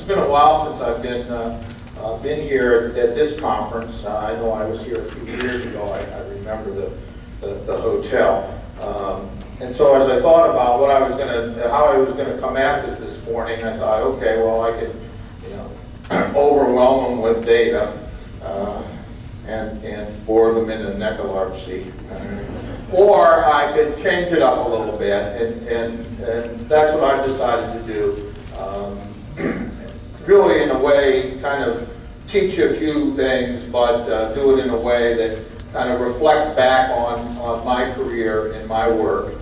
been a while since I've been here at this conference. I know I was here a few years ago. I remember the hotel. And so as I thought about how I was gonna come at this morning, I thought, okay, well, I could, overwhelm them with data and bore them into necrolepsy. Or I could change it up a little bit, and that's what I've decided to do. Really, in a way, kind of teach you a few things, but do it in a way that kind of reflects back on my career and my work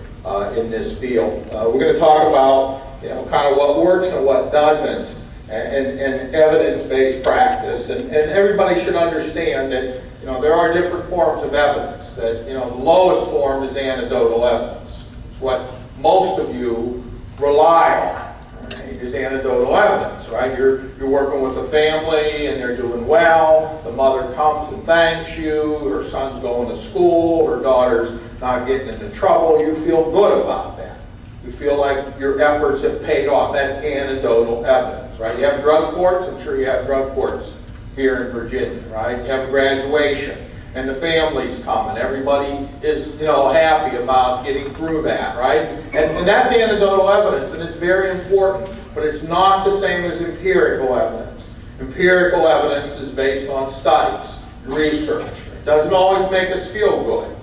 in this field. We're going to talk about, kind of what works and what doesn't, and evidence-based practice. And everybody should understand that, there are different forms of evidence. That, the lowest form is anecdotal evidence. It's what most of you rely on, right? Is anecdotal evidence, right? You're working with a family and they're doing well. The mother comes and thanks you. Her son's going to school. Her daughter's not getting into trouble. You feel good about that. You feel like your efforts have paid off. That's anecdotal evidence, right? You have drug courts. I'm sure you have drug courts here in Virginia, right? You have a graduation, and the family's coming. Everybody is, happy about getting through that, right? And that's anecdotal evidence, and it's very important, but it's not the same as empirical evidence. Empirical evidence is based on studies and research. It doesn't always make us feel good.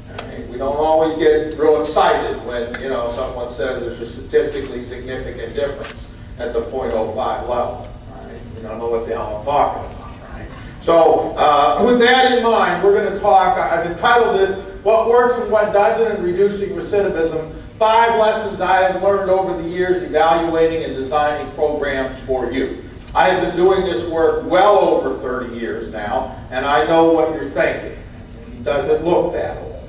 Right? We don't always get real excited when, someone says there's a statistically significant difference at the 0.05 level. Right? You don't know what the hell I'm talking about. So, with that in mind, we're going to talk, I've entitled this, What Works and What Doesn't in Reducing Recidivism, 5 Lessons I have Learned Over the Years Evaluating and Designing Programs for You. I have been doing this work well over 30 years now, and I know what you're thinking. It doesn't look that old,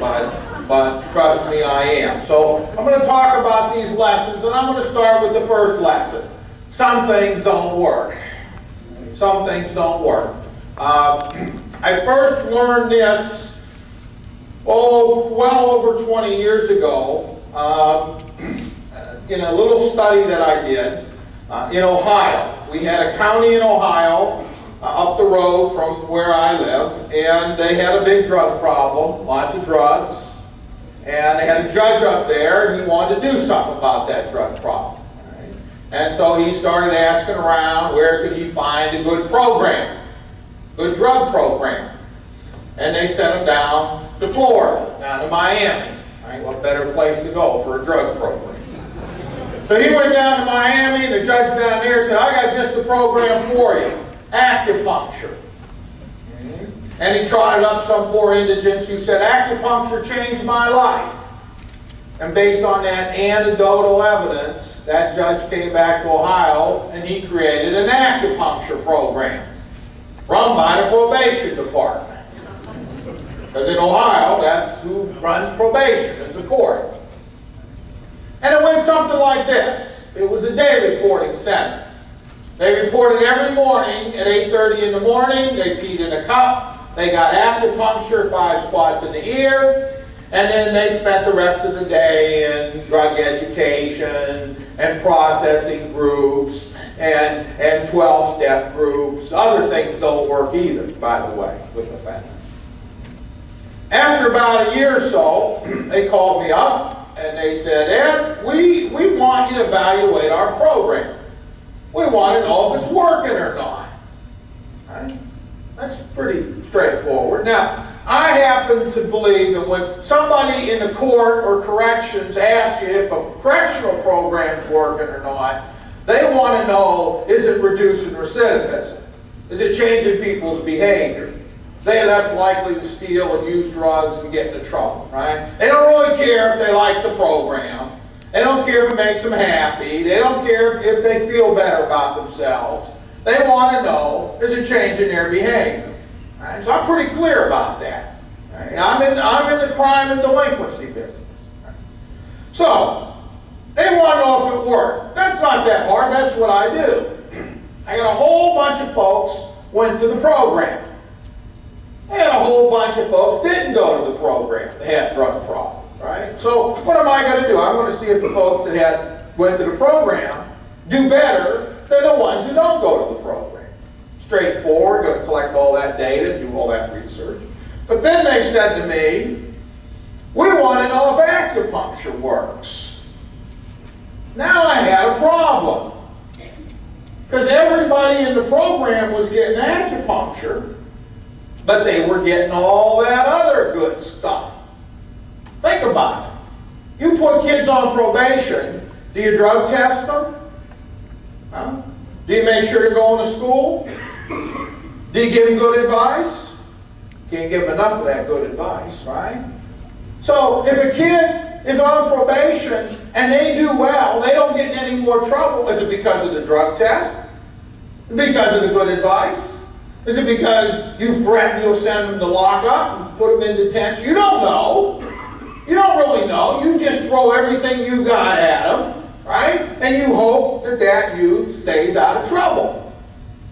right? But trust me, I am. So, I'm going to talk about these lessons, and I'm going to start with the first lesson. Some things don't work. Some things don't work. I first learned this, well over 20 years ago in a little study that I did in Ohio. We had a county in Ohio up the road from where I live, and they had a big drug problem, lots of drugs, and they had a judge up there, and he wanted to do something about that drug problem. And so he started asking around where could he find a good program, good drug program. And they sent him down to Florida, down to Miami. Right? What better place to go for a drug program? So he went down to Miami, and the judge down there said, I got just the program for you, acupuncture. And he trotted up some poor indigents who said, acupuncture changed my life. And based on that anecdotal evidence, that judge came back to Ohio and he created an acupuncture program run by the probation department. Because in Ohio, that's who runs probation, is the court. And it went something like this. It was a day reporting center. They reported every morning at 8:30 in the morning. They peed in a cup. They got acupuncture, 5 spots in the ear. And then they spent the rest of the day in drug education and processing groups and 12-step groups. Other things don't work either, by the way, with offenders. After about a year or so, they called me up and they said, Ed, we want you to evaluate our program. We want to know if it's working or not. Right? That's pretty straightforward. Now, I happen to believe that when somebody in the court or corrections asks you if a correctional program's working or not, they want to know, is it reducing recidivism? Is it changing people's behavior? They're less likely to steal and use drugs and get into trouble, right? They don't really care if they like the program. They don't care if it makes them happy. They don't care if they feel better about themselves. They want to know, is it changing their behavior? Right? So I'm pretty clear about that. Right? I'm in the crime and delinquency business. Right? So, they want to know if it worked. That's not that hard. That's what I do. I got a whole bunch of folks went to the program. And a whole bunch of folks didn't go to the program. They had drug problems. Right? So, what am I going to do? I'm going to see if the folks that went to the program do better than than the ones who don't go to the program. Straightforward, going to collect all that data, do all that research. But then they said to me, we want to know if acupuncture works. Now I had a problem. Because everybody in the program was getting acupuncture, but they were getting all that other good stuff. Think about it. You put kids on probation, do you drug test them? Huh? Do you make sure they're going to school? Do you give them good advice? Can't give them enough of that good advice, right? So if a kid is on probation and they do well, they don't get in any more trouble. Is it because of the drug test? Is it because of the good advice? Is it because you threaten you'll send them to lock up and put them in detention? You don't know. You don't really know. You just throw everything you got at them, right? And you hope that that youth stays out of trouble,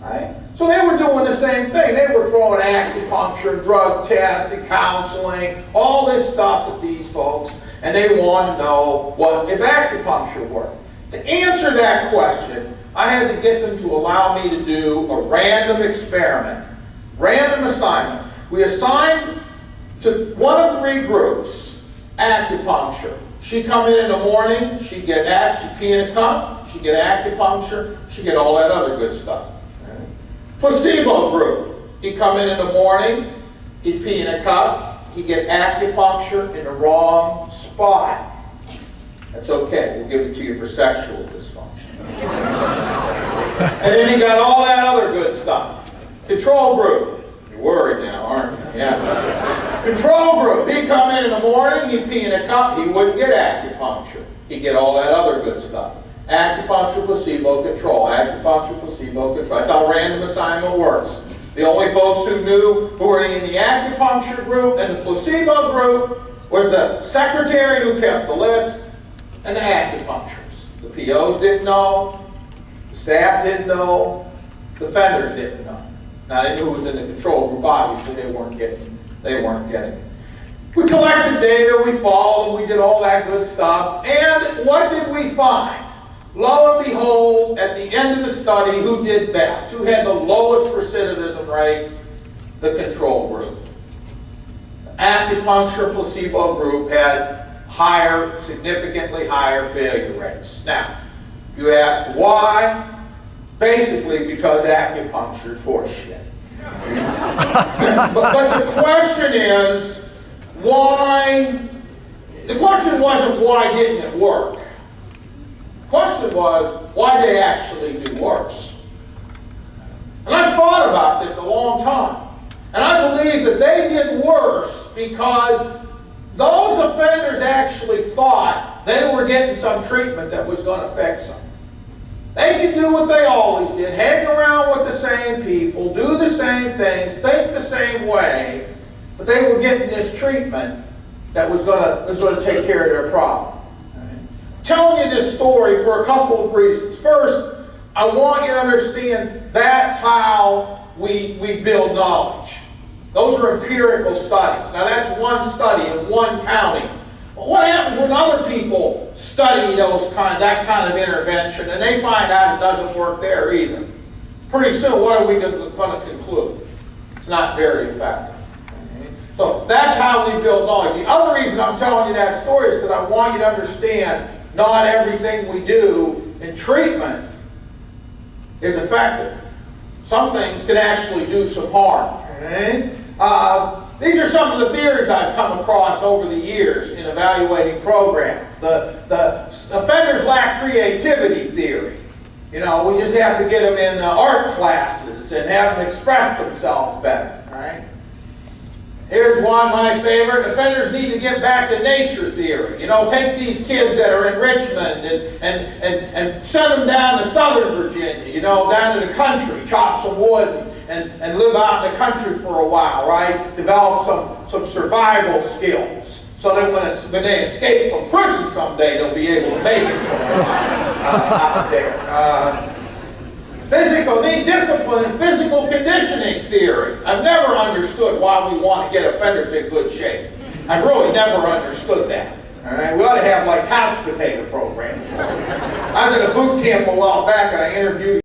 right? So they were doing the same thing. They were throwing acupuncture, drug tests, counseling, all this stuff at these folks, and they wanted to know what if acupuncture worked. To answer that question, I had to get them to allow me to do a random experiment, random assignment. We assigned to one of 3 groups acupuncture. She'd come in the morning, she'd pee in a cup, she'd get acupuncture, she'd get all that other good stuff. Placebo group. He'd come in the morning, he'd pee in a cup, he'd get acupuncture in the wrong spot. That's okay, we'll give it to you for sexual dysfunction. And then he got all that other good stuff. Control group. You're worried now, aren't you? Yeah. Control group. He'd come in the morning, he'd pee in a cup, he wouldn't get acupuncture. He'd get all that other good stuff. Acupuncture, placebo, control. Acupuncture, placebo, control. That's how random assignment works. The only folks who knew who were in the acupuncture group and the placebo group was the secretary who kept the list and the acupuncturists. The POs didn't know, the staff didn't know, the offenders didn't know. Now they knew who was in the control group, obviously they weren't getting it. We collected data, we followed, we did all that good stuff, and what did we find? Lo and behold, at the end of the study, who did best? Who had the lowest recidivism rate? The control group. The acupuncture placebo group had higher, significantly higher failure rates. Now, you ask why? Basically because acupuncture is horseshit. but the question is, why? The question wasn't why didn't it work? The question was, why did it actually do worse? And I've thought about this a long time. And I believe that they did worse because those offenders actually thought they were getting some treatment that was going to fix them. They could do what they always did, hang around with the same people, do the same things, think the same way, but they were getting this treatment that was going to take care of their problem. Telling you this story for a couple of reasons. First, I want you to understand that's how we build knowledge. Those are empirical studies. Now that's one study in one county. But what happens when other people study that kind of intervention and they find out it doesn't work there either? Pretty soon, what are we going to conclude? It's not very effective. So that's how we build knowledge. The other reason I'm telling you that story is because I want you to understand not everything we do in treatment is effective. Some things can actually do some harm. Okay? These are some of the theories I've come across over the years in evaluating programs. The offenders lack creativity theory. You know, we just have to get them in art classes and have them express themselves better. Right? Here's one of my favorite. Offenders need to get back to nature theory. You know, take these kids that are in Richmond and send them down to southern Virginia, you know, down to the country, chop some wood and live out in the country for a while, right? Develop some survival skills. So that when they escape from prison someday, they'll be able to make it out there. Physical need discipline and physical conditioning theory. I've never understood why we want to get offenders in good shape. I've really never understood that. All right, we ought to have like couch potato programs. I was at a boot camp a while back and I interviewed